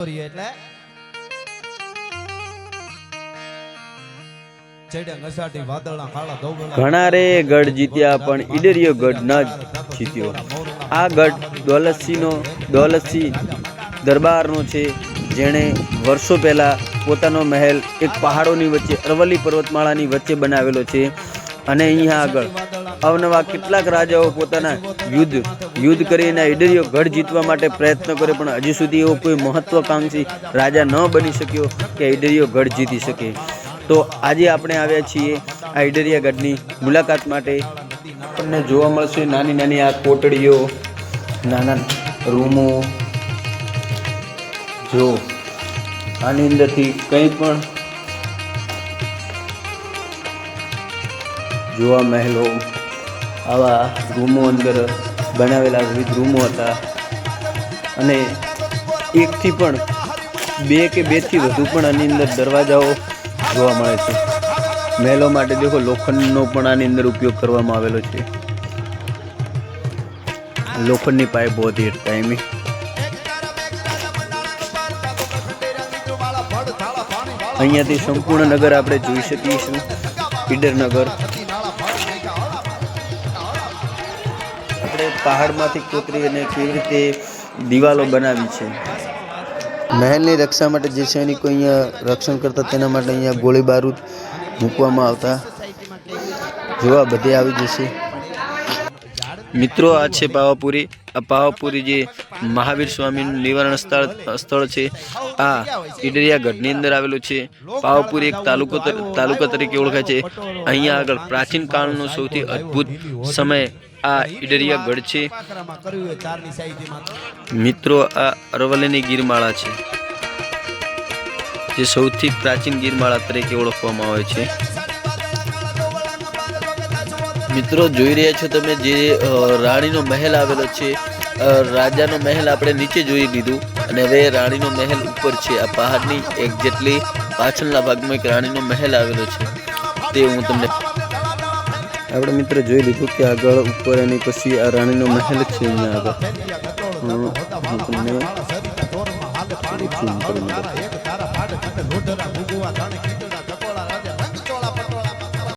એટલે ઘણા રે ગઢ જીત્યા પણ ઈડરિયો ગઢ ન જીત્યો। આ ગઢ દોલતસિંહ દરબારનો છે, જેણે વર્ષો પહેલા પોતાનો મહેલ એક પહાડોની વચ્ચે અરવલ્લી પર્વતમાળાની વચ્ચે બનાવેલો છે। અને અહીંયા આગળ અવનવા કેટલાક રાજાઓ પોતાના યુદ્ધ કરીને ઈડરિયો ગઢ જીતવા માટે પ્રયત્ન કરે, પણ હજી સુધી એવો કોઈ મહત્વાકાંક્ષી રાજા ન બની શક્યો કે ઈડરિયો ગઢ જીતી શકે। તો આજે આપણે આવ્યા છીએ આ ઈડરિયા ગઢની મુલાકાત માટે। આપણને જોવા મળશે નાની નાની આ કોટડીઓ, નાના રૂમો। જો આની અંદરથી કંઈ પણ જોવા મહેલો, આવા રૂમો અંદર બનાવેલા વિવિધ રૂમો હતા। અને એકથી પણ બે કે બેથી વધુ પણ આની અંદર દરવાજાઓ જોવા મળે છે। મહેલો માટે દેખો લોખંડનો પણ આની અંદર ઉપયોગ કરવામાં આવેલો છે। લોખંડની પાઇપ હોતી એક ટાઈમે। અહીંયાથી સંપૂર્ણ નગર આપણે જોઈ શકીશું, ઈડર નગર। આપણે પહાડમાંથી કોતરી અને કેવી રીતે દિવાલો બનાવી છે। મહેલની રક્ષા માટે જે સૈનિકો અહીંયા રક્ષણ કરતા તેના માટે અહીંયા ગોળી બારૂદ મૂકવામાં આવતા। જોવા બધે આવી જશે મિત્રો। આ છે પાવાપુરી। આ પાવાપુરી જે મહાવીર સ્વામીનું નિવારણ સ્થળ છે, આ ઈડરિયા ગઢની અંદર આવેલું છે। પાવાપુરી એક તાલુકા તરીકે ઓળખાય છે। અહીંયા આગળ પ્રાચીન કાળનો સૌથી અદ્ભુત સમય આ ઈડરિયા ગઢ છે। મિત્રો આ અરવલ્લીની ગીરમાળા છે, જે સૌથી પ્રાચીન ગીરમાળા તરીકે ઓળખવામાં આવે છે। મિત્રો જોઈ રહ્યા છો તમે જે રાણીનો મહેલ આવેલો છે। રાજાનો મહેલ આપણે નીચે જોઈ લીધું અને હવે રાણીનો મહેલ ઉપર છે। આ પહાડની એક જેટલી પાછળના ભાગમાં એક રાણીનો મહેલ આવેલો છે, તે હું તમને આપણે મિત્ર જોઈ લીધું કે આગળ ઉપર એની પછી આ રાણીનો મહેલ છે। અહીંયા આગળ હું તમને